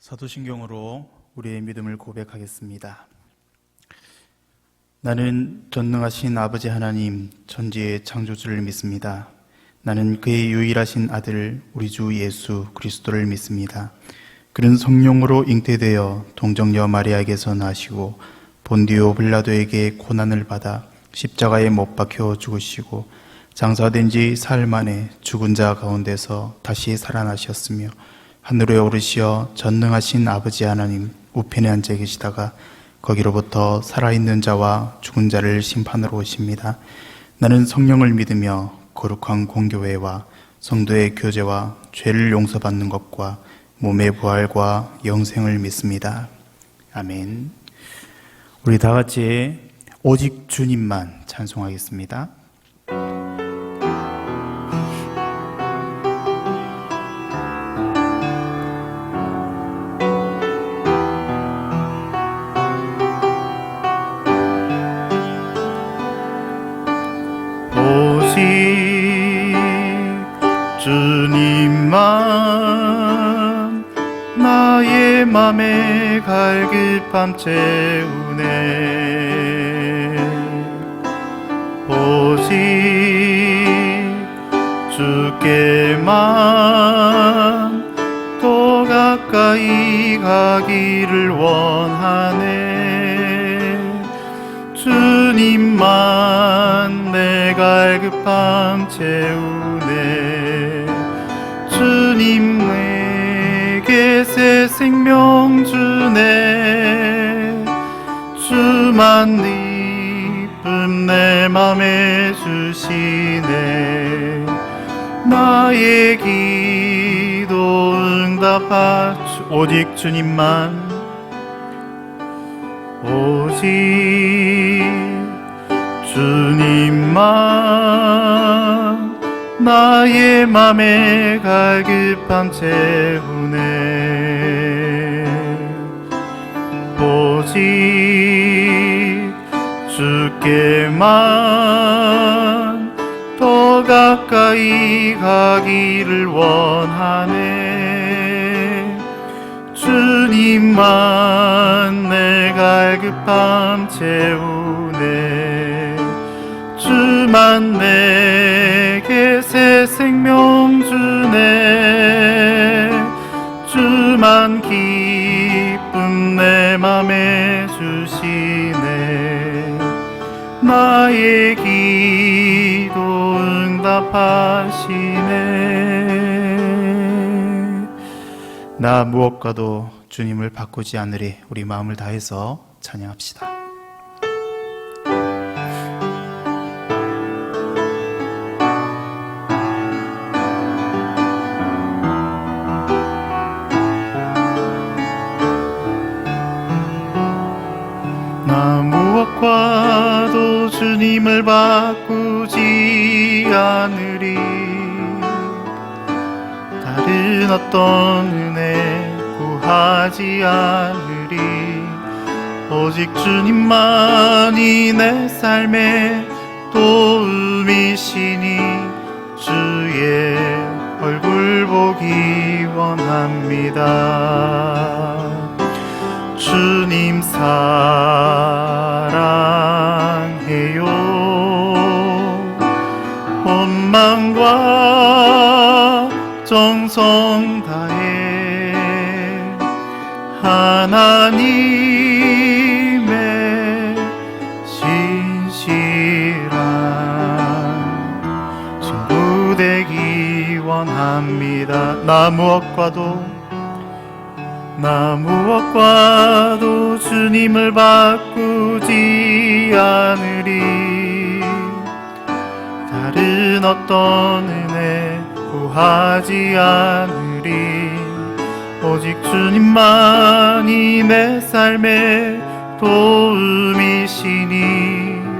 사도신경으로 우리의 믿음을 고백하겠습니다. 나는 전능하신 아버지 하나님 천지의 창조주를 믿습니다. 나는 그의 유일하신 아들 우리 주 예수 그리스도를 믿습니다. 그는 성령으로 잉태되어 동정녀 마리아에게서 나시고 본디오 빌라도에게 고난을 받아 십자가에 못 박혀 죽으시고 장사된 지 사흘 만에 죽은 자 가운데서 다시 살아나셨으며 하늘에 오르시어 전능하신 아버지 하나님 우편에 앉아 계시다가 거기로부터 살아있는 자와 죽은 자를 심판하러 오십니다. 나는 성령을 믿으며 거룩한 공교회와 성도의 교제와 죄를 용서받는 것과 몸의 부활과 영생을 믿습니다. 아멘. 우리 다 같이 오직 주님만 찬송하겠습니다. 주님만 나의 맘에 갈급함 채우네. 오직 주께만 더 가까이 가기를 원하네. 주님만 내 갈급함 채우네. 주님 내게 새 생명 주네. 주만 이쁨 내 맘에 주시네. 나의 기도 응답하시 오직 주님만 오직 주님만 나의 맘에 갈급함 채우네. 오직 주께만 더 가까이 가기를 원하네. 주님만 내 갈급함 채우네. 주만 내게 새 생명 주네. 주만 기쁨 내 맘에 주시네. 나의 기도 응답하시네. 나 무엇과도 주님을 바꾸지 않으리. 우리 마음을 다해서 찬양합시다. 나 무엇과도 주님을 바꾸지 않으리. 다른 어떤 은혜 구하지 않으리. 오직 주님만이 내 삶의 도움이시니 주의 얼굴 보기 원합니다. 주님 사랑해요. 온 마음과 정성 다해 하나님의 신실한 친구 되기 원합니다. 나 무엇과도 주님을 바꾸지 않으리. 다른 어떤 은혜 구하지 않으리. 오직 주님만이 내 삶의 도움이시니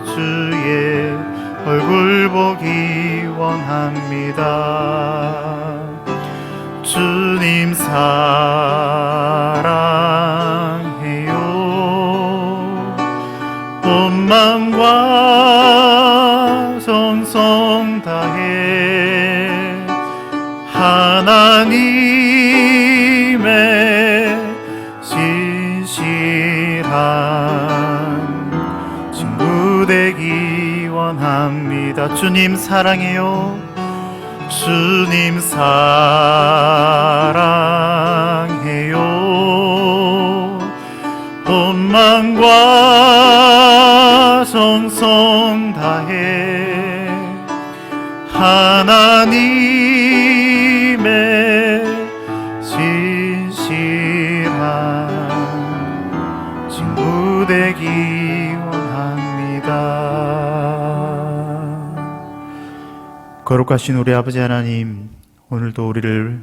주의 얼굴 보기 원합니다. 주님 사랑해요. 온 마음과 정성 다해 하나님의 사랑합니다. 주님 사랑해요. 주님 사랑해요. 온 마음과 정성 다해 하나님의 진실한 친구 되기 원합니다. 거룩하신 우리 아버지 하나님, 오늘도 우리를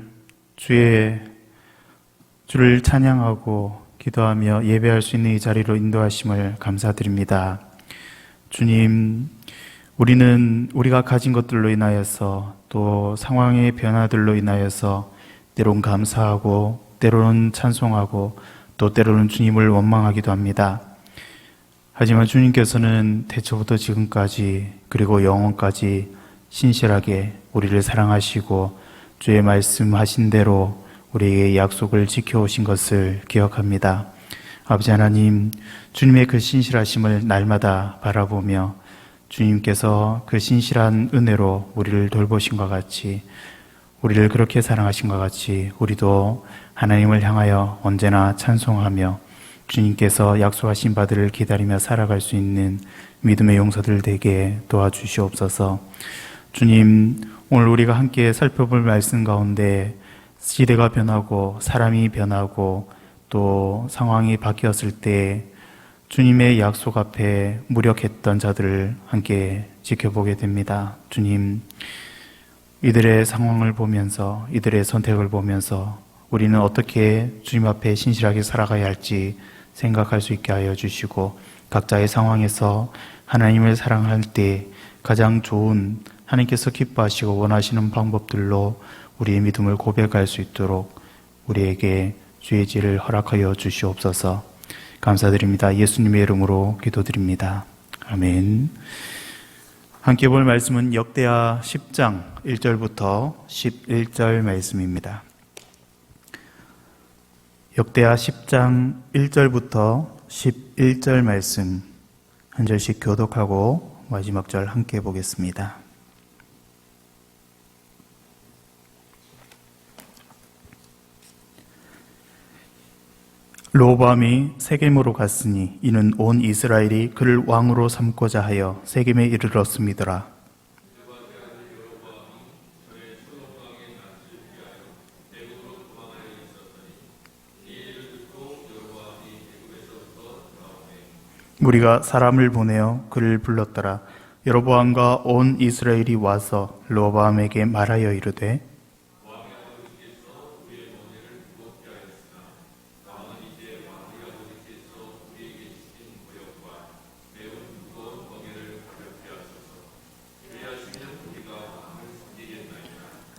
주를 찬양하고 기도하며 예배할 수 있는 이 자리로 인도하심을 감사드립니다. 주님, 우리는 우리가 가진 것들로 인하여서 또 상황의 변화들로 인하여서 때론 감사하고 때로는 찬송하고 또 때로는 주님을 원망하기도 합니다. 하지만 주님께서는 태초부터 지금까지 그리고 영원까지 신실하게 우리를 사랑하시고 주의 말씀하신 대로 우리에게 약속을 지켜오신 것을 기억합니다. 아버지 하나님, 주님의 그 신실하심을 날마다 바라보며 주님께서 그 신실한 은혜로 우리를 돌보신 것 같이, 우리를 그렇게 사랑하신 것 같이 우리도 하나님을 향하여 언제나 찬송하며 주님께서 약속하신 바들을 기다리며 살아갈 수 있는 믿음의 용사들 되게 도와주시옵소서. 주님, 오늘 우리가 함께 살펴볼 말씀 가운데 시대가 변하고 사람이 변하고 또 상황이 바뀌었을 때 주님의 약속 앞에 무력했던 자들을 함께 지켜보게 됩니다. 주님, 이들의 상황을 보면서 이들의 선택을 보면서 우리는 어떻게 주님 앞에 신실하게 살아가야 할지 생각할 수 있게 하여 주시고, 각자의 상황에서 하나님을 사랑할 때 가장 좋은 하나님께서 기뻐하시고 원하시는 방법들로 우리의 믿음을 고백할 수 있도록 우리에게 주의 지혜를 허락하여 주시옵소서. 감사드립니다. 예수님의 이름으로 기도드립니다. 아멘. 함께 볼 말씀은 역대하 10장 1절부터 11절 말씀입니다. 역대하 10장 1절부터 11절 말씀 한 절씩 교독하고 마지막 절 함께 보겠습니다. 르호보암이 세겜으로 갔으니 이는 온 이스라엘이 그를 왕으로 삼고자 하여 세겜에 이르렀음이더라. 우리가 사람을 보내어 그를 불렀더라. 여로보암과 온 이스라엘이 와서 르호보암에게 말하여 이르되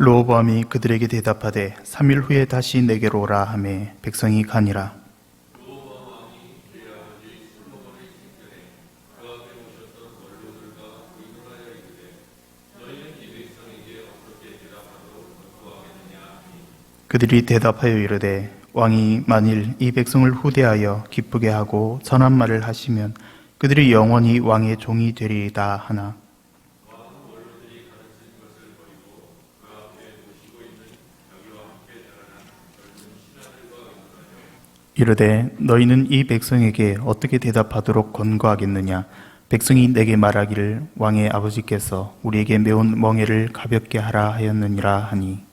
르호보암이 그들에게 대답하되 3일 후에 다시 내게로 오라 하매 백성이 가니라. 그들이 대답하여 이르되 왕이 만일 이 백성을 후대하여 기쁘게 하고 선한 말을 하시면 그들이 영원히 왕의 종이 되리이다 하나, 이르되 너희는 이 백성에게 어떻게 대답하도록 권고하겠느냐. 백성이 내게 말하기를 왕의 아버지께서 우리에게 매운 멍에를 가볍게 하라 하였느니라 하니,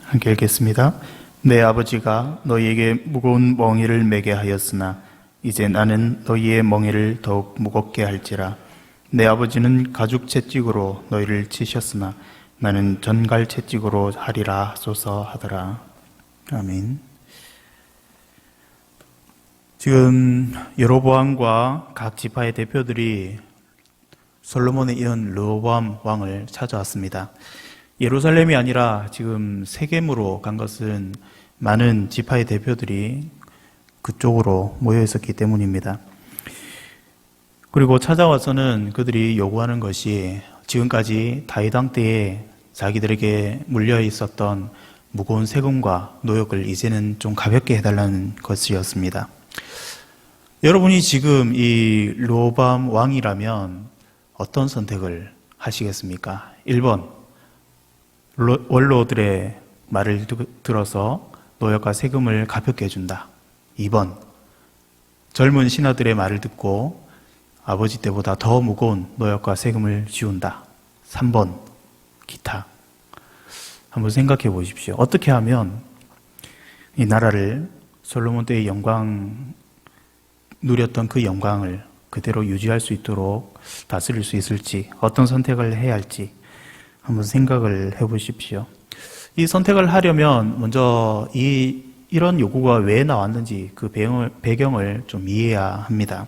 함께 읽겠습니다. 내 아버지가 너희에게 무거운 멍에를 매게 하였으나 이제 나는 너희의 멍에를 더욱 무겁게 할지라. 내 아버지는 가죽 채찍으로 너희를 치셨으나 나는 전갈 채찍으로 하리라 하소서 하더라. 아멘. 지금 여로보암과 각 지파의 대표들이 솔로몬에 이은 르호보암 왕을 찾아왔습니다. 예루살렘이 아니라 지금 세겜으로 간 것은 많은 지파의 대표들이 그쪽으로 모여 있었기 때문입니다. 그리고 찾아와서는 그들이 요구하는 것이 지금까지 다윗 왕 때에 자기들에게 물려 있었던 무거운 세금과 노역을 이제는 좀 가볍게 해달라는 것이었습니다. 여러분이 지금 이 르호보암 왕이라면 어떤 선택을 하시겠습니까? 1번, 원로들의 말을 들어서 노역과 세금을 가볍게 해준다. 2번, 젊은 신하들의 말을 듣고 아버지 때보다 더 무거운 노역과 세금을 지운다. 3번, 기타. 한번 생각해 보십시오. 어떻게 하면 이 나라를 솔로몬 때의 영광, 누렸던 그 영광을 그대로 유지할 수 있도록 다스릴 수 있을지, 어떤 선택을 해야 할지 한번 생각을 해 보십시오. 이 선택을 하려면 먼저 이런 요구가 왜 나왔는지 그 배경을 좀 이해해야 합니다.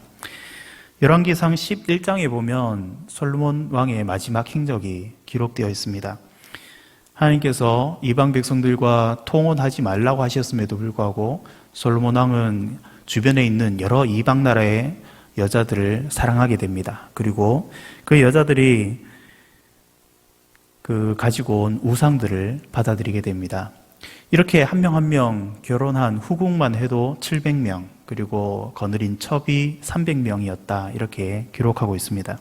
열왕기상 11장에 보면 솔로몬 왕의 마지막 행적이 기록되어 있습니다. 하나님께서 이방 백성들과 통혼하지 말라고 하셨음에도 불구하고 솔로몬 왕은 주변에 있는 여러 이방 나라의 여자들을 사랑하게 됩니다. 그리고 그 여자들이 가지고 온 우상들을 받아들이게 됩니다. 이렇게 한 명 한 명 결혼한 후궁만 해도 700명, 그리고 거느린 첩이 300명이었다. 이렇게 기록하고 있습니다.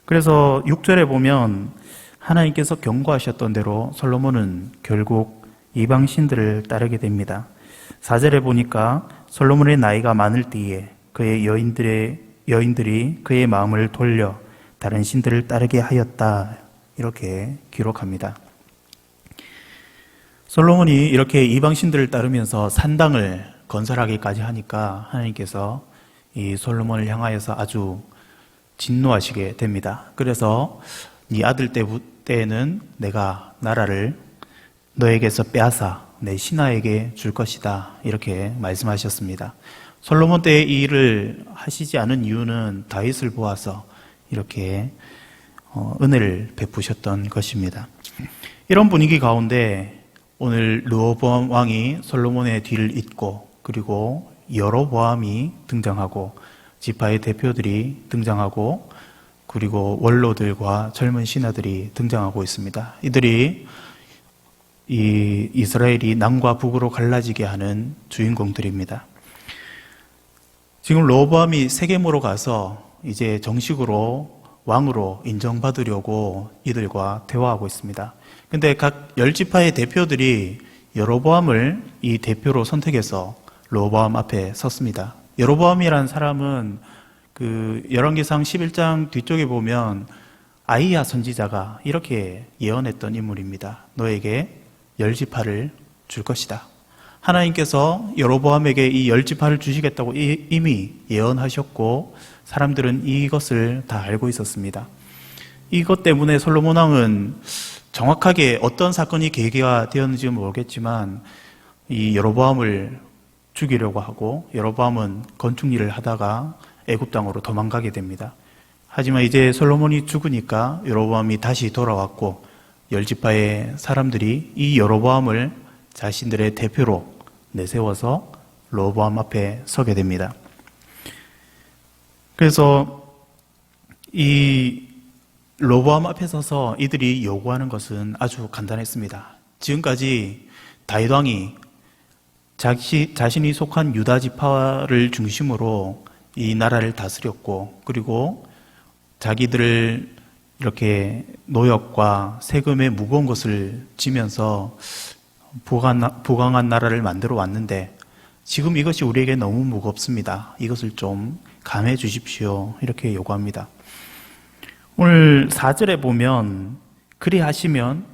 그래서 6절에 보면 하나님께서 경고하셨던 대로 솔로몬은 결국 이방 신들을 따르게 됩니다. 4절에 보니까 솔로몬의 나이가 많을 때에 그의 여인들이 그의 마음을 돌려 다른 신들을 따르게 하였다. 이렇게 기록합니다. 솔로몬이 이렇게 이방 신들을 따르면서 산당을 건설하기까지 하니까 하나님께서 이 솔로몬을 향하여서 아주 진노하시게 됩니다. 그래서 네 아들 때에는 내가 나라를 너에게서 빼앗아 내 신하에게 줄 것이다. 이렇게 말씀하셨습니다. 솔로몬 때의 이 일을 하시지 않은 이유는 다윗을 보아서 이렇게 은혜를 베푸셨던 것입니다. 이런 분위기 가운데 오늘 르호보암 왕이 솔로몬의 뒤를 잇고, 그리고 여로보암이 등장하고, 지파의 대표들이 등장하고, 그리고 원로들과 젊은 신하들이 등장하고 있습니다. 이들이 이 이스라엘이 남과 북으로 갈라지게 하는 주인공들입니다. 지금 르호보암이 세겜으로 가서 이제 정식으로 왕으로 인정받으려고 이들과 대화하고 있습니다. 근데 각 10지파의 대표들이 여로보암을 이 대표로 선택해서 르호보암 앞에 섰습니다. 여로보암이라는 사람은 열왕기상 11장 뒤쪽에 보면 아이야 선지자가 이렇게 예언했던 인물입니다. 너에게 10지파를 줄 것이다. 하나님께서 여로보암에게 이 10지파를 주시겠다고 이미 예언하셨고 사람들은 이것을 다 알고 있었습니다. 이것 때문에 솔로몬 왕은 정확하게 어떤 사건이 계기가 되었는지 모르겠지만 이 여로보암을 죽이려고 하고, 여로보암은 건축 일을 하다가 애굽 땅으로 도망가게 됩니다. 하지만 이제 솔로몬이 죽으니까 여로보암이 다시 돌아왔고 10지파의 사람들이 이 여로보암을 자신들의 대표로 내세워서 르호보암 앞에 서게 됩니다. 그래서 이 르호보암 앞에 서서 이들이 요구하는 것은 아주 간단했습니다. 지금까지 다윗 왕이 자신이 속한 유다 지파를 중심으로 이 나라를 다스렸고, 그리고 자기들을 이렇게 노역과 세금의 무거운 것을 지면서 부강한 나라를 만들어 왔는데 지금 이것이 우리에게 너무 무겁습니다. 이것을 좀 감해 주십시오. 이렇게 요구합니다. 오늘 4절에 보면 그리하시면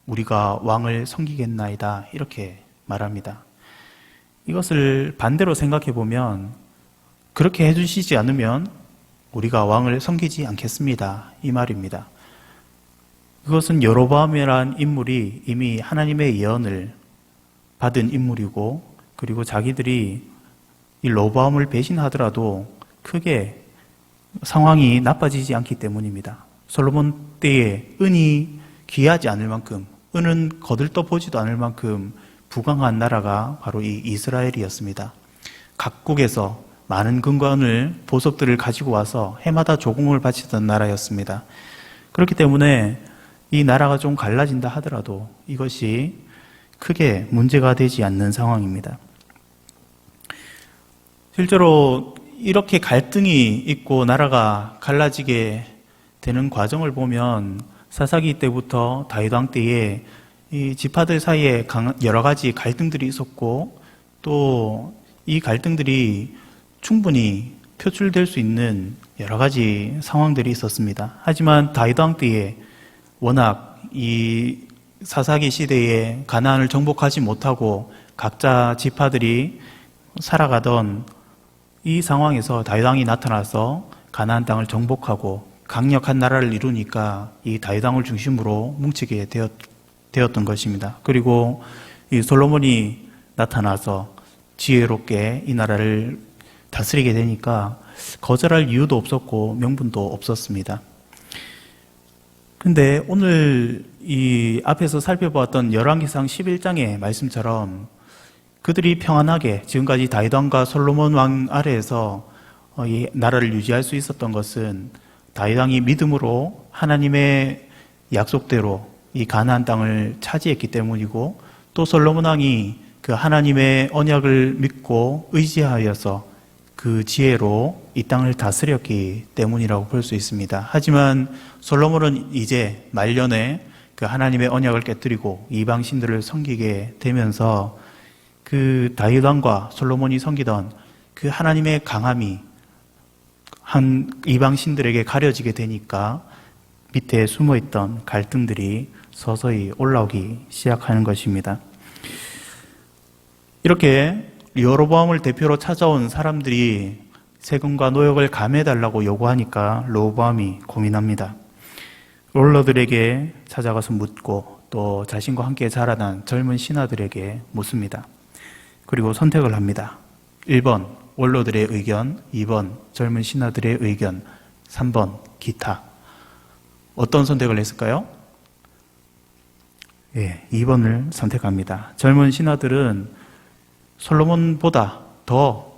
우리가 왕을 섬기겠나이다. 이렇게 말합니다. 이것을 반대로 생각해 보면 그렇게 해주시지 않으면 우리가 왕을 섬기지 않겠습니다. 이 말입니다. 그것은 여로보암이라는 인물이 이미 하나님의 예언을 받은 인물이고, 그리고 자기들이 이 르호보암을 배신하더라도 크게 상황이 나빠지지 않기 때문입니다. 솔로몬 때에 은이 귀하지 않을 만큼, 은은 거들떠보지도 않을 만큼 부강한 나라가 바로 이 이스라엘이었습니다. 각국에서 많은 근관을, 보석들을 가지고 와서 해마다 조공을 바치던 나라였습니다. 그렇기 때문에 이 나라가 좀 갈라진다 하더라도 이것이 크게 문제가 되지 않는 상황입니다. 실제로 이렇게 갈등이 있고 나라가 갈라지게 되는 과정을 보면 사사기 때부터 다윗 왕 때에 이 지파들 사이에 여러 가지 갈등들이 있었고 또 이 갈등들이 충분히 표출될 수 있는 여러 가지 상황들이 있었습니다. 하지만 다윗 왕 때에 워낙 이 사사기 시대에 가나안을 정복하지 못하고 각자 지파들이 살아가던 이 상황에서 다윗 왕이 나타나서 가나안 땅을 정복하고 강력한 나라를 이루니까 이 다윗 왕을 중심으로 뭉치게 되었던 것입니다. 그리고 이 솔로몬이 나타나서 지혜롭게 이 나라를 다스리게 되니까 거절할 이유도 없었고 명분도 없었습니다. 근데 오늘 이 앞에서 살펴보았던 열왕기상 11장의 말씀처럼 그들이 평안하게 지금까지 다윗 왕과 솔로몬 왕 아래에서 이 나라를 유지할 수 있었던 것은 다윗 왕이 믿음으로 하나님의 약속대로 이 가나안 땅을 차지했기 때문이고 또 솔로몬 왕이 그 하나님의 언약을 믿고 의지하여서 그 지혜로 이 땅을 다스렸기 때문이라고 볼 수 있습니다. 하지만 솔로몬은 이제 말년에 그 하나님의 언약을 깨뜨리고 이방 신들을 섬기게 되면서 그 다윗 왕과 솔로몬이 섬기던 그 하나님의 강함이 한 이방 신들에게 가려지게 되니까 밑에 숨어있던 갈등들이 서서히 올라오기 시작하는 것입니다. 이렇게 여로보암을 대표로 찾아온 사람들이 세금과 노역을 감해달라고 요구하니까 르호보암이 고민합니다. 롤러들에게 찾아가서 묻고 또 자신과 함께 자라난 젊은 신하들에게 묻습니다. 그리고 선택을 합니다. 1번 원로들의 의견, 2번 젊은 신하들의 의견, 3번 기타. 어떤 선택을 했을까요? 2번을 선택합니다. 젊은 신하들은 솔로몬보다 더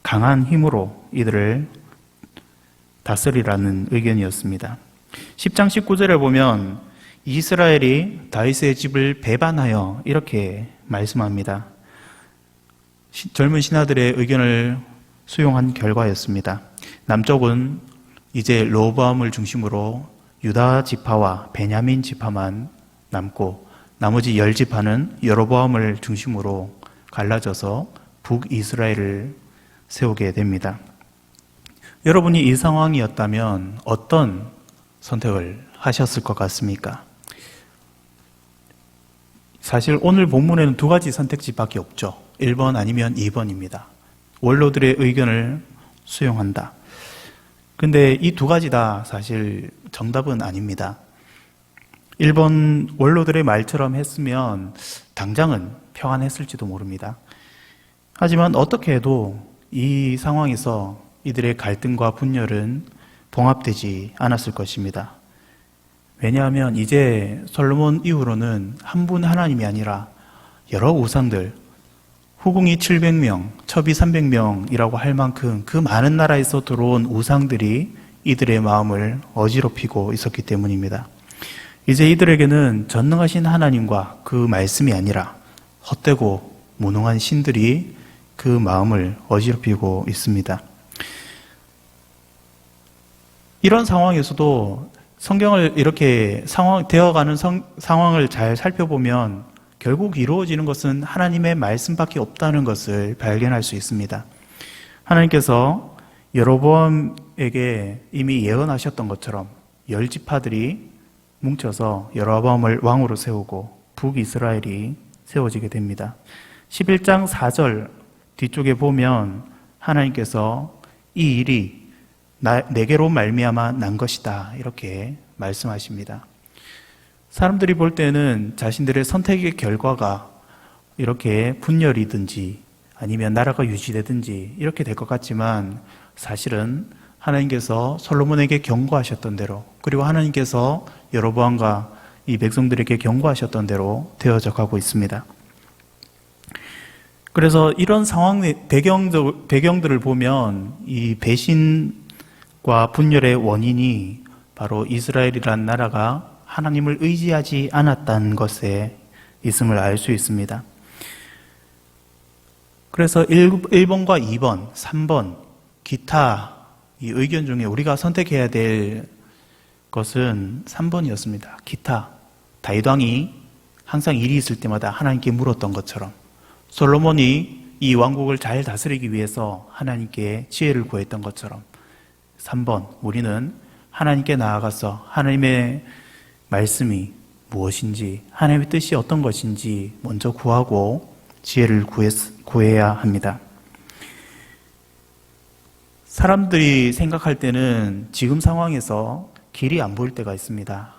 강한 힘으로 이들을 다스리라는 의견이었습니다. 10장 19절에 보면 이스라엘이 다윗의 집을 배반하여 이렇게 말씀합니다. 젊은 신하들의 의견을 수용한 결과였습니다. 남쪽은 이제 르호보암을 중심으로 유다 지파와 베냐민 지파만 남고 나머지 10지파는 여로보암을 중심으로 갈라져서 북이스라엘을 세우게 됩니다. 여러분이 이 상황이었다면 어떤 선택을 하셨을 것 같습니까? 사실 오늘 본문에는 두 가지 선택지밖에 없죠. 1번 아니면 2번입니다. 원로들의 의견을 수용한다. 근데 이 두 가지 다 사실 정답은 아닙니다. 1번 원로들의 말처럼 했으면 당장은 평안했을지도 모릅니다. 하지만 어떻게 해도 이 상황에서 이들의 갈등과 분열은 봉합되지 않았을 것입니다. 왜냐하면 이제 솔로몬 이후로는 한 분 하나님이 아니라 여러 우상들, 후궁이 700명, 첩이 300명이라고 할 만큼 그 많은 나라에서 들어온 우상들이 이들의 마음을 어지럽히고 있었기 때문입니다. 이제 이들에게는 전능하신 하나님과 그 말씀이 아니라 헛되고 무능한 신들이 그 마음을 어지럽히고 있습니다. 이런 상황에서도 성경을 이렇게 되어가는 상황을 잘 살펴보면 결국 이루어지는 것은 하나님의 말씀밖에 없다는 것을 발견할 수 있습니다. 하나님께서 여로보암에게 이미 예언하셨던 것처럼 10지파들이 뭉쳐서 여로보암을 왕으로 세우고 북이스라엘이 세워지게 됩니다. 11장 4절 뒤쪽에 보면 하나님께서 이 일이 내게로 말미암아 난 것이다 이렇게 말씀하십니다. 사람들이 볼 때는 자신들의 선택의 결과가 이렇게 분열이든지 아니면 나라가 유지되든지 이렇게 될 것 같지만 사실은 하나님께서 솔로몬에게 경고하셨던 대로 그리고 하나님께서 여로보암과 이 백성들에게 경고하셨던 대로 되어져 가고 있습니다. 그래서 이런 상황 배경들을 보면 이 배신과 분열의 원인이 바로 이스라엘이라는 나라가 하나님을 의지하지 않았다는 것에 있음을 알 수 있습니다. 그래서 1번과 2번, 3번, 기타 이 의견 중에 우리가 선택해야 될 것은 3번이었습니다. 기타. 다윗 왕이 항상 일이 있을 때마다 하나님께 물었던 것처럼 솔로몬이 이 왕국을 잘 다스리기 위해서 하나님께 지혜를 구했던 것처럼 3번, 우리는 하나님께 나아가서 하나님의 말씀이 무엇인지, 하나님의 뜻이 어떤 것인지 먼저 구하고 지혜를 구해야 합니다. 사람들이 생각할 때는 지금 상황에서 길이 안 보일 때가 있습니다.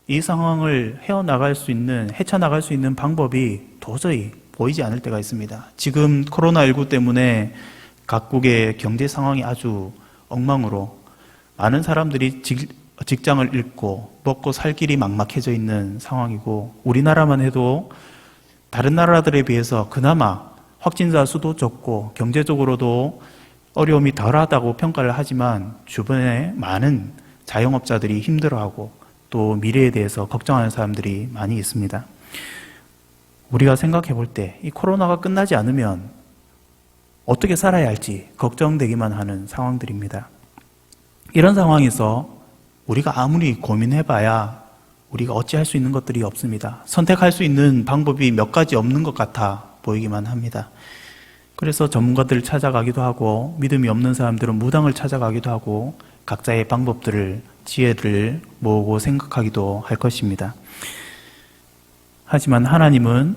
이 상황을 헤쳐나갈 수 있는 방법이 도저히 보이지 않을 때가 있습니다. 지금 코로나19 때문에 각국의 경제 상황이 아주 엉망으로 많은 사람들이 직장을 잃고 먹고 살 길이 막막해져 있는 상황이고, 우리나라만 해도 다른 나라들에 비해서 그나마 확진자 수도 적고 경제적으로도 어려움이 덜하다고 평가를 하지만 주변에 많은 자영업자들이 힘들어하고 또 미래에 대해서 걱정하는 사람들이 많이 있습니다. 우리가 생각해 볼 때 이 코로나가 끝나지 않으면 어떻게 살아야 할지 걱정되기만 하는 상황들입니다. 이런 상황에서 우리가 아무리 고민해봐야 우리가 어찌할 수 있는 것들이 없습니다. 선택할 수 있는 방법이 몇 가지 없는 것 같아 보이기만 합니다. 그래서 전문가들을 찾아가기도 하고 믿음이 없는 사람들은 무당을 찾아가기도 하고 각자의 방법들을, 지혜를 모으고 생각하기도 할 것입니다. 하지만 하나님은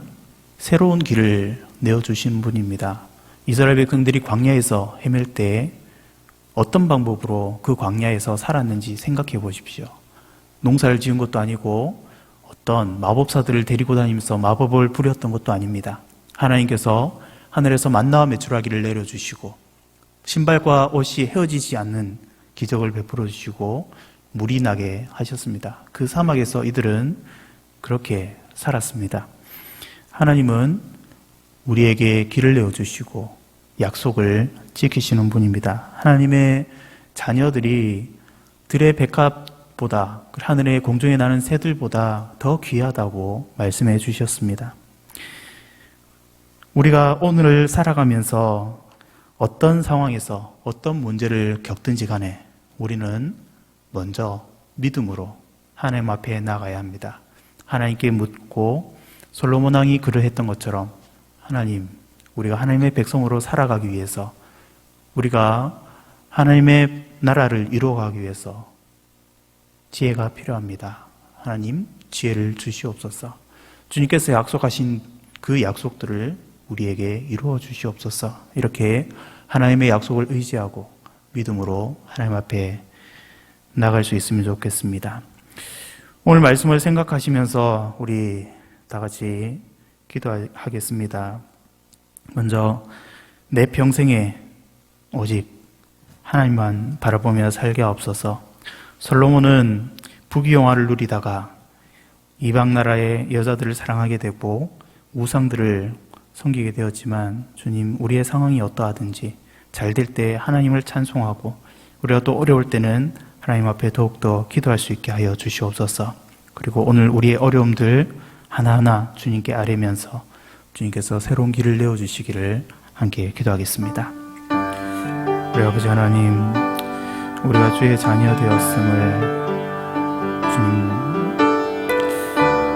새로운 길을 내어주신 분입니다. 이스라엘 백성들이 광야에서 헤맬 때 어떤 방법으로 그 광야에서 살았는지 생각해 보십시오. 농사를 지은 것도 아니고 어떤 마법사들을 데리고 다니면서 마법을 부렸던 것도 아닙니다. 하나님께서 하늘에서 만나와 메추라기를 내려주시고 신발과 옷이 헤어지지 않는 기적을 베풀어 주시고 물이 나게 하셨습니다. 그 사막에서 이들은 그렇게 살았습니다. 하나님은 우리에게 길을 내어주시고 약속을 지키시는 분입니다. 하나님의 자녀들이 들의 백합보다 하늘의 공중에 나는 새들보다 더 귀하다고 말씀해 주셨습니다. 우리가 오늘을 살아가면서 어떤 상황에서 어떤 문제를 겪든지 간에 우리는 먼저 믿음으로 하나님 앞에 나가야 합니다. 하나님께 묻고 솔로몬 왕이 그를 했던 것처럼 하나님, 우리가 하나님의 백성으로 살아가기 위해서, 우리가 하나님의 나라를 이루어가기 위해서 지혜가 필요합니다. 하나님, 지혜를 주시옵소서. 주님께서 약속하신 그 약속들을 우리에게 이루어 주시옵소서. 이렇게 하나님의 약속을 의지하고 믿음으로 하나님 앞에 나갈 수 있으면 좋겠습니다. 오늘 말씀을 생각하시면서 우리 다 같이 기도하겠습니다. 먼저 내 평생에 오직 하나님만 바라보며 살게 하옵소서. 솔로몬은 부귀영화를 누리다가 이방 나라의 여자들을 사랑하게 되고 우상들을 섬기게 되었지만, 주님, 우리의 상황이 어떠하든지 잘 될 때 하나님을 찬송하고 우리가 또 어려울 때는 하나님 앞에 더욱더 기도할 수 있게 하여 주시옵소서. 그리고 오늘 우리의 어려움들 하나하나 주님께 아뢰면서 주님께서 새로운 길을 내어주시기를 함께 기도하겠습니다. 우리 아버지 하나님, 우리가 주의 자녀 되었음을 주님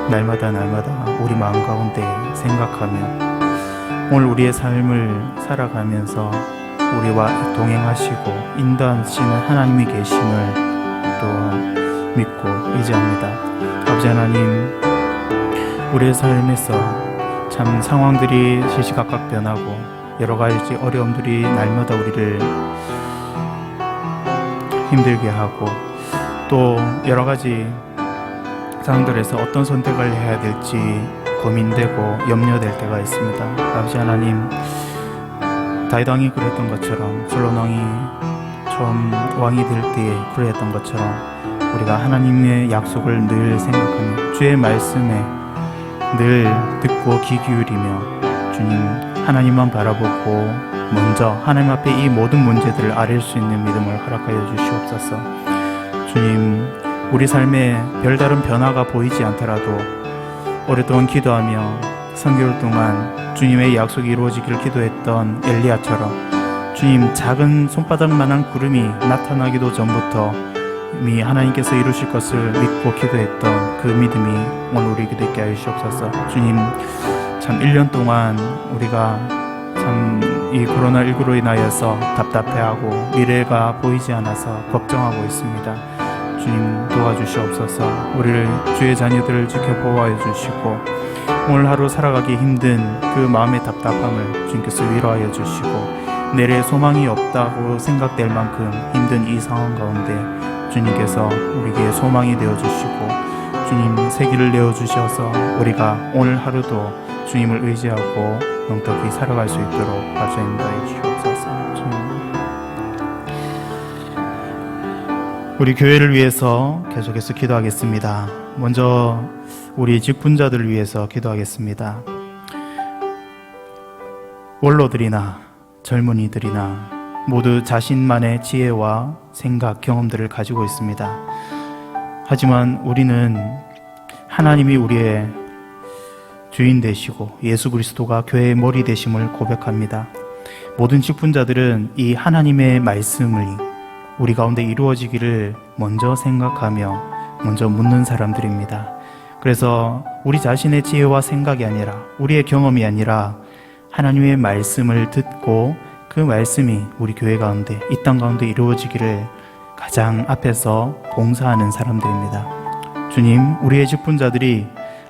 날마다 우리 마음 가운데 생각하며 오늘 우리의 삶을 살아가면서 우리와 동행하시고 인도하시는 하나님이 계심을 또 믿고 의지합니다. 아버지 하나님, 우리의 삶에서 참 상황들이 시시각각 변하고 여러 가지 어려움들이 날마다 우리를 힘들게 하고 또 여러 가지 상황들에서 어떤 선택을 해야 될지 고민되고 염려될 때가 있습니다. 아버지 하나님, 다윗 왕이 그랬던 것처럼, 솔로몬 왕이 처음 왕이 될 때에 그랬던 것처럼 우리가 하나님의 약속을 늘 생각하며 주의 말씀에 늘 듣고 귀 기울이며 주님 하나님만 바라보고 먼저 하나님 앞에 이 모든 문제들을 아뢰 수 있는 믿음을 허락하여 주시옵소서. 주님, 우리 삶에 별다른 변화가 보이지 않더라도 오랫동안 기도하며 성교일 동안 주님의 약속이 이루어지기를 기도했던 엘리야처럼 주님, 작은 손바닥만한 구름이 나타나기도 전부터 이미 하나님께서 이루실 것을 믿고 기도했던 그 믿음이 오늘 우리에게도 있게 하여 주시옵소서. 주님, 참 1년 동안 우리가 참 이 코로나19로 인하여서 답답해하고 미래가 보이지 않아서 걱정하고 있습니다. 주님, 도와주시옵소서. 우리를 주의 자녀들을 지켜보호하여 주시고 오늘 하루 살아가기 힘든 그 마음의 답답함을 주님께서 위로하여 주시고 내일의 소망이 없다고 생각될 만큼 힘든 이 상황 가운데 주님께서 우리에게 소망이 되어주시고 주님 새길을 내어주셔서 우리가 오늘 하루도 주님을 의지하고 영덕히 살아갈 수 있도록 가져 인도해 주시옵소서. 우리 교회를 위해서 계속해서 기도하겠습니다. 먼저 우리 직분자들을 위해서 기도하겠습니다. 원로들이나 젊은이들이나 모두 자신만의 지혜와 생각, 경험들을 가지고 있습니다. 하지만 우리는 하나님이 우리의 주인 되시고 예수 그리스도가 교회의 머리 되심을 고백합니다. 모든 직분자들은 이 하나님의 말씀을 우리 가운데 이루어지기를 먼저 생각하며 먼저 묻는 사람들입니다. 그래서 우리 자신의 지혜와 생각이 아니라 우리의 경험이 아니라 하나님의 말씀을 듣고 그 말씀이 우리 교회 가운데 이 땅 가운데 이루어지기를 가장 앞에서 봉사하는 사람들입니다. 주님, 우리의 직분자들이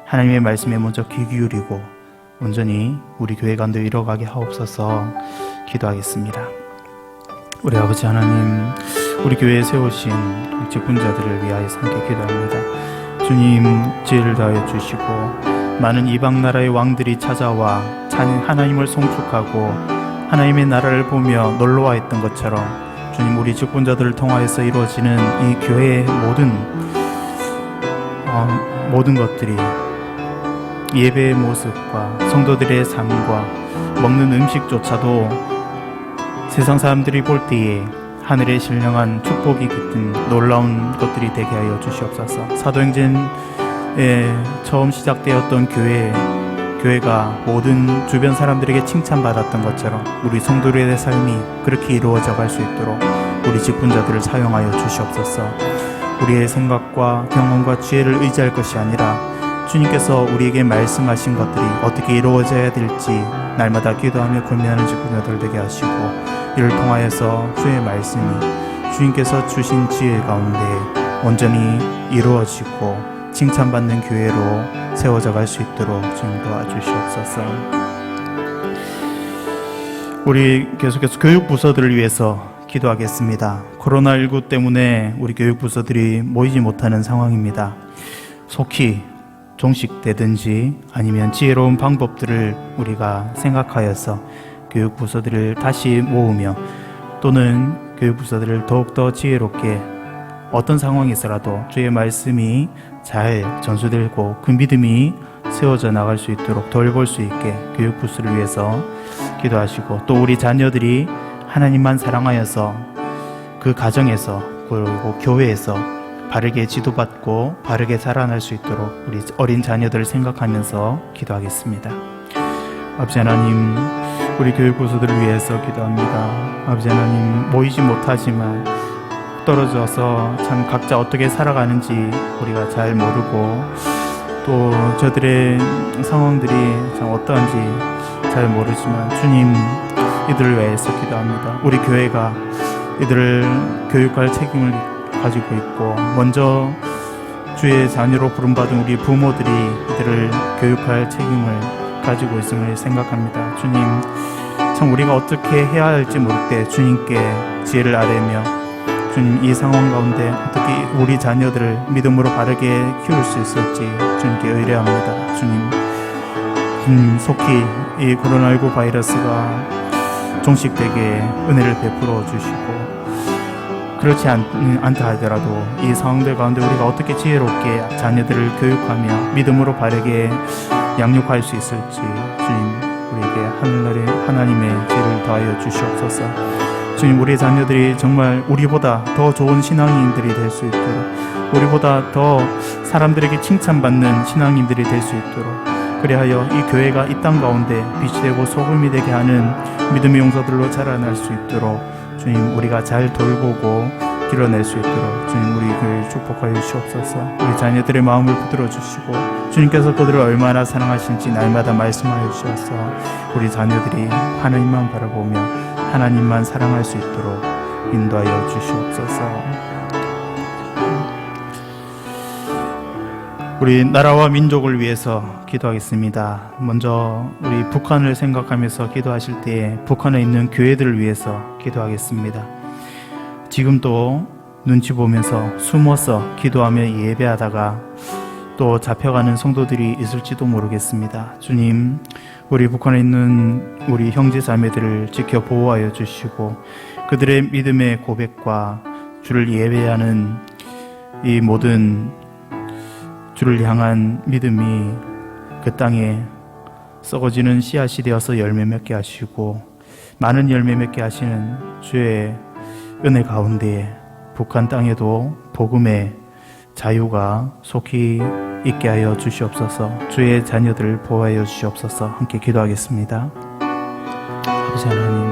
하나님의 말씀에 먼저 귀 기울이고 온전히 우리 교회 가운데 이뤄가게 하옵소서. 기도하겠습니다. 우리 아버지 하나님, 우리 교회에 세우신 직분자들을 위하여 함께 기도합니다. 주님, 지혜를 다하여 주시고 많은 이방 나라의 왕들이 찾아와 하나님을 송축하고 하나님의 나라를 보며 놀러와 있던 것처럼 주님, 우리 직분자들을 통하여서 이루어지는 이 교회의 모든 것들이 예배의 모습과 성도들의 삶과 먹는 음식조차도 세상 사람들이 볼 때에 하늘의 신령한 축복이 깃든 놀라운 것들이 되게 하여 주시옵소서. 사도행전에 처음 시작되었던 교회가 모든 주변 사람들에게 칭찬받았던 것처럼 우리 성도들의 삶이 그렇게 이루어져 갈 수 있도록 우리 직분자들을 사용하여 주시옵소서. 우리의 생각과 경험과 지혜를 의지할 것이 아니라 주님께서 우리에게 말씀하신 것들이 어떻게 이루어져야 될지 날마다 기도하며 고민하는 직분자들 되게 하시고 이를 통하여서 주의 말씀이 주님께서 주신 지혜 가운데 온전히 이루어지고 칭찬받는 교회로 세워져 갈 수 있도록 주님 도와주시옵소서. 우리 계속해서 교육부서들을 위해서 기도하겠습니다. 코로나19 때문에 우리 교육부서들이 모이지 못하는 상황입니다. 속히 종식되든지 아니면 지혜로운 방법들을 우리가 생각하여서 교육부서들을 다시 모으며 또는 교육부서들을 더욱더 지혜롭게 어떤 상황에서라도 주의 말씀이 잘 전수되고 그 믿음이 세워져 나갈 수 있도록 돌볼 수 있게 교육부서를 위해서 기도하시고 또 우리 자녀들이 하나님만 사랑하여서 그 가정에서 그리고 교회에서 바르게 지도받고 바르게 살아날 수 있도록 우리 어린 자녀들을 생각하면서 기도하겠습니다. 아버지 하나님, 우리 교육부서들을 위해서 기도합니다. 아버지 하나님, 모이지 못하지만 떨어져서 참 각자 어떻게 살아가는지 우리가 잘 모르고 또 저들의 상황들이 참 어떠한지 잘 모르지만 주님, 이들을 위해서 기도합니다. 우리 교회가 이들을 교육할 책임을 가지고 있고 먼저 주의 자녀로 부름받은 우리 부모들이 이들을 교육할 책임을 가지고 있음을 생각합니다. 주님, 참 우리가 어떻게 해야 할지 모를 때 주님께 지혜를 아뢰며 주님, 이 상황 가운데 어떻게 우리 자녀들을 믿음으로 바르게 키울 수 있을지 주님께 의뢰합니다. 주님, 속히 이 코로나19 바이러스가 종식되게 은혜를 베풀어 주시고 그렇지 않다 하더라도 이 상황들 가운데 우리가 어떻게 지혜롭게 자녀들을 교육하며 믿음으로 바르게 양육할 수 있을지 주님 우리에게 하늘나라의 하나님의 죄를 더하여 주시옵소서. 주님, 우리 자녀들이 정말 우리보다 더 좋은 신앙인들이 될 수 있도록, 우리보다 더 사람들에게 칭찬받는 신앙인들이 될 수 있도록, 그리하여 이 교회가 이 땅 가운데 빛이 되고 소금이 되게 하는 믿음의 용사들로 자라날 수 있도록 주님, 우리가 잘 돌보고 길러낼 수 있도록 주님, 우리 교회를 축복하여 주시옵소서. 우리 자녀들의 마음을 붙들어 주시고 주님께서 그들을 얼마나 사랑하신지 날마다 말씀하여 주셔서 우리 자녀들이 하나님만 바라보며 하나님만 사랑할 수 있도록 인도하여 주시옵소서. 우리 나라와 민족을 위해서 기도하겠습니다. 먼저 우리 북한을 생각하면서 기도하실 때 북한에 있는 교회들을 위해서 기도하겠습니다. 지금도 눈치 보면서 숨어서 기도하며 예배하다가 또 잡혀가는 성도들이 있을지도 모르겠습니다. 주님, 우리 북한에 있는 우리 형제 자매들을 지켜 보호하여 주시고 그들의 믿음의 고백과 주를 예배하는 이 모든 주를 향한 믿음이 그 땅에 썩어지는 씨앗이 되어서 열매 맺게 하시고 많은 열매 맺게 하시는 주의 은혜 가운데 북한 땅에도 복음의 자유가 속히 있게 하여 주시옵소서. 주의 자녀들을 보호하여 주시옵소서. 함께 기도하겠습니다. 아버지 하나님,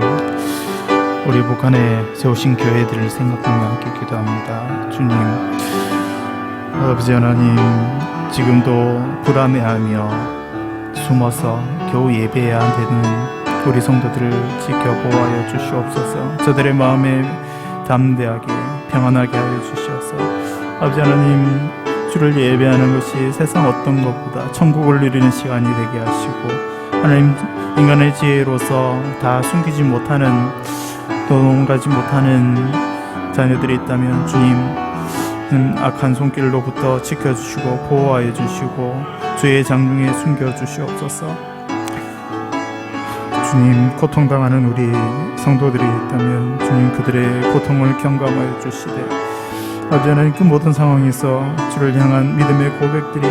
우리 북한에 세우신 교회들을 생각하며 함께 기도합니다. 주님, 아버지 하나님, 지금도 불안해하며 숨어서 겨우 예배해야 되는 우리 성도들을 지켜 보호하여 주시옵소서. 저들의 마음에 담대하게 평안하게 하여 주시옵소서. 아버지 하나님, 주를 예배하는 것이 세상 어떤 것보다 천국을 누리는 시간이 되게 하시고 하나님, 인간의 지혜로서 다 숨기지 못하는 도망가지 못하는 자녀들이 있다면 주님, 악한 손길로부터 지켜주시고 보호하여 주시고 주의 장중에 숨겨주시옵소서. 주님, 고통당하는 우리 성도들이 있다면 주님, 그들의 고통을 경감하여 주시되 아버지 하나님, 그 모든 상황에서 주를 향한 믿음의 고백들이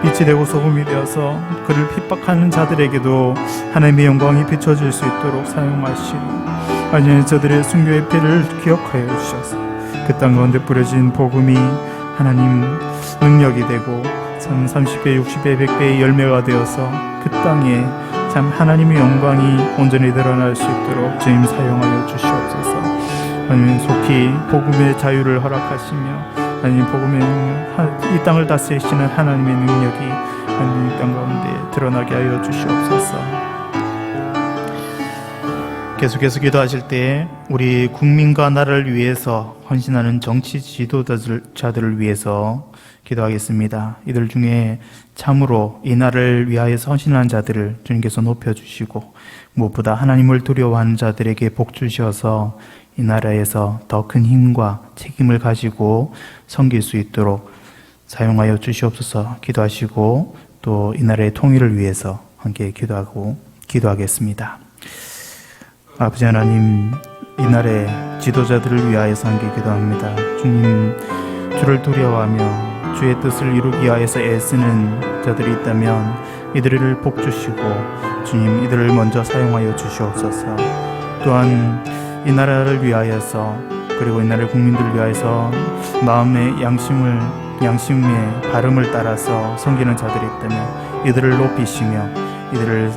빛이 되고 소금이 되어서 그를 핍박하는 자들에게도 하나님의 영광이 비춰질 수 있도록 사용하시고 아니, 저들의 순교의 피를 기억하여 주셔서 그 땅 가운데 뿌려진 복음이 하나님 능력이 되고 참 30배, 60배, 100배의 열매가 되어서 그 땅에 참 하나님의 영광이 온전히 드러날 수 있도록 주님 사용하여 주시옵소서. 하나님, 속히 복음의 자유를 허락하시며 하나님, 복음의 이 땅을 다스리시는 하나님의 능력이 하나님 이 땅 가운데 드러나게 하여 주시옵소서. 계속해서 기도하실 때 우리 국민과 나라를 위해서 헌신하는 정치 지도자들을 위해서 기도하겠습니다. 이들 중에 참으로 이 나라를 위하여서 헌신하는 자들을 주님께서 높여주시고 무엇보다 하나님을 두려워하는 자들에게 복 주셔서 이 나라에서 더 큰 힘과 책임을 가지고 섬길 수 있도록 사용하여 주시옵소서. 기도하시고 또 이 나라의 통일을 위해서 함께 기도하겠습니다. 아버지 하나님, 이날의 지도자들을 위하여서 함께 기도합니다. 주님, 주를 두려워하며 주의 뜻을 이루기 위하여서 애쓰는 자들이 있다면 이들을 복 주시고 주님, 이들을 먼저 사용하여 주시옵소서. 또한 이 나라를 위하여서 그리고 이 나라의 국민들을 위하여서 마음의 양심의 발음을 따라서 섬기는 자들이 있다면 이들을 높이시며 이들을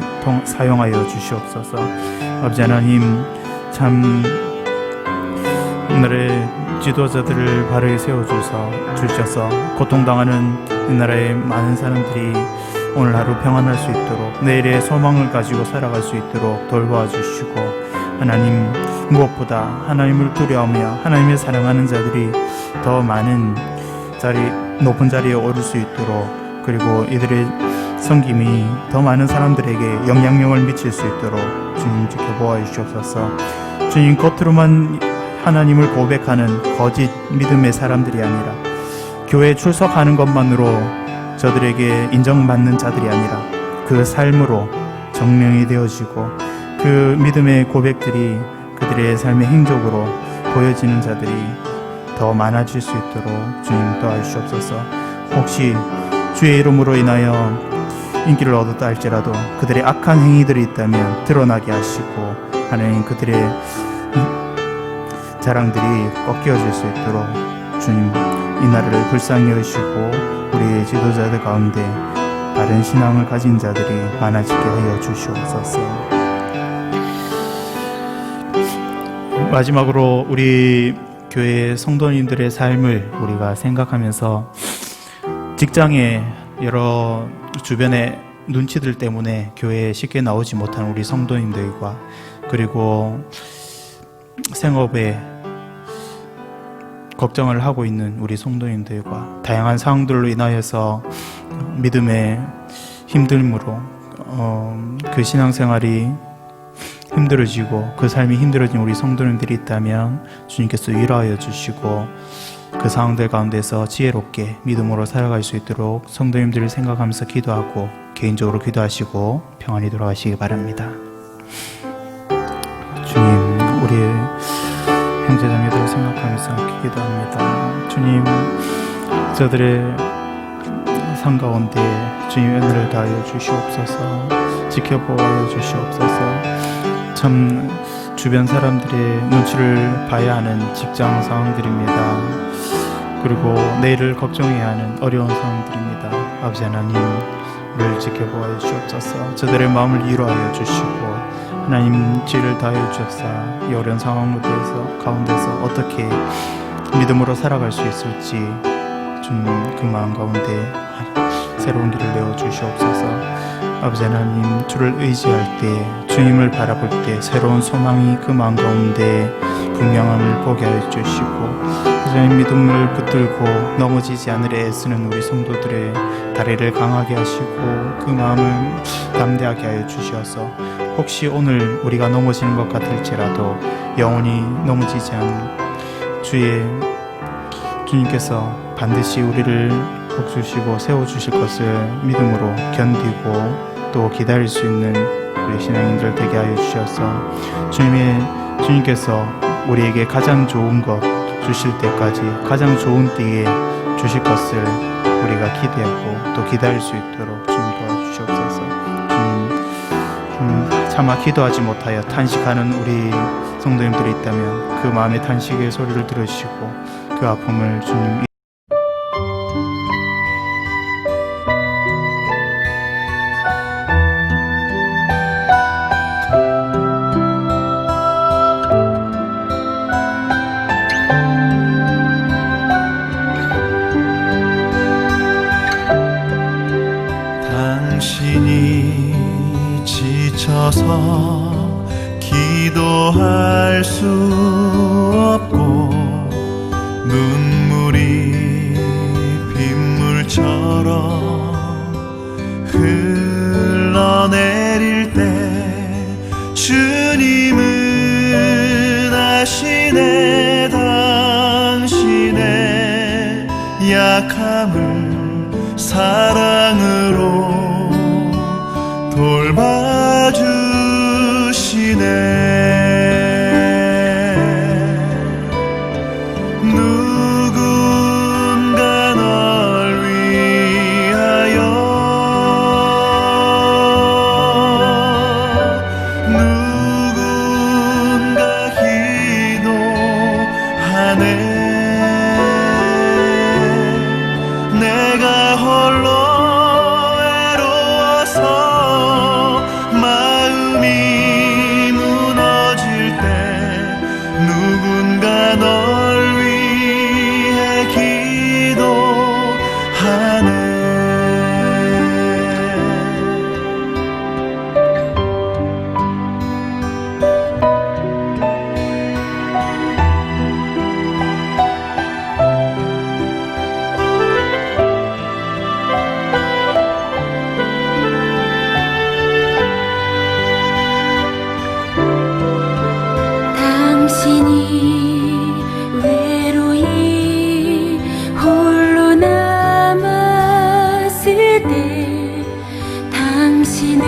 사용하여 주시옵소서. 아버지 하나님, 참 오늘의 지도자들을 바르게 세워주셔서 고통당하는 이 나라의 많은 사람들이 오늘 하루 평안할 수 있도록 내일의 소망을 가지고 살아갈 수 있도록 돌보아 주시고 하나님, 무엇보다 하나님을 두려워하며 하나님을 사랑하는 자들이 더 많은 높은 자리에 오를 수 있도록 그리고 이들의 섬김이 더 많은 사람들에게 영향력을 미칠 수 있도록 주님 지켜보아 주시옵소서. 주님, 겉으로만 하나님을 고백하는 거짓 믿음의 사람들이 아니라 교회에 출석하는 것만으로 저들에게 인정받는 자들이 아니라 그 삶으로 정령이 되어지고 그 믿음의 고백들이 그들의 삶의 행적으로 보여지는 자들이 더 많아질 수 있도록 주님 도와주시옵소서. 혹시 주의 이름으로 인하여 인기를 얻었다 할지라도 그들의 악한 행위들이 있다면 드러나게 하시고, 하나님 그들의 자랑들이 꺾여질 수 있도록 주님 이 나라를 불쌍히 여기시고 우리의 지도자들 가운데 바른 신앙을 가진 자들이 많아지게 하여 주시옵소서. 마지막으로 우리 교회 성도님들의 삶을 우리가 생각하면서 직장에 여러 주변의 눈치들 때문에 교회에 쉽게 나오지 못하는 우리 성도님들과, 그리고 생업에 걱정을 하고 있는 우리 성도님들과, 다양한 상황들로 인하여서 믿음의 힘듦으로 그 신앙생활이 힘들어지고 그 삶이 힘들어진 우리 성도님들이 있다면 주님께서 위로하여 주시고 그 상황들 가운데서 지혜롭게 믿음으로 살아갈 수 있도록 성도님들을 생각하면서 기도하고 개인적으로 기도하시고 평안히 돌아가시기 바랍니다. 주님, 우리의 형제자매들을 생각하면서 기도합니다. 주님, 저들의 삶 가운데 주님 은혜를 다하여 주시옵소서. 지켜보아 주시옵소서. 참 주변 사람들의 눈치를 봐야 하는 직장 상황들입니다. 그리고 내일을 걱정해야 하는 어려운 상황들입니다. 아버지 하나님을 지켜보아 주옵소서. 저들의 마음을 위로하여 주시고 하나님 지혜를 다하여 주옵사 이 어려운 상황 가운데서 어떻게 믿음으로 살아갈 수 있을지 주님 그 마음 가운데 새로운 길을 내어 주시옵소서. 아버지 하나님, 주를 의지할 때, 주님을 바라볼 때 새로운 소망이 그 마음 가운데 분명함을 보게 하여 주시고, 하나님 믿음을 붙들고 넘어지지 않으려 애쓰는 우리 성도들의 다리를 강하게 하시고 그 마음을 담대하게 하여 주셔서 혹시 오늘 우리가 넘어지는 것 같을지라도 영원히 넘어지지 않는 주님께서 반드시 우리를 복주시고 세워주실 것을 믿음으로 견디고 또 기다릴 수 있는 우리 신앙인들 되게 하여 주셔서 주님께서 우리에게 가장 좋은 것 주실 때까지 가장 좋은 때에 주실 것을 우리가 기대하고 또 기다릴 수 있도록 주님 도와주시옵소서. 주님, 차마 기도하지 못하여 탄식하는 우리 성도님들이 있다면 그 마음의 탄식의 소리를 들으시고 그 아픔을 주님 당신이 지쳐서 기도할 수 없고 눈물이 빗물처럼 흘러내릴 때 주님은 아시네 당신의 약함을 사랑으로 돌봐주시네. 누군가 널 위하여 누군가 기도하네. 내가 홀로 외로워서 마음이 무너질 때 누군가 널 위해 기도하네. 당신이 외로이 홀로 남았을 때 당신은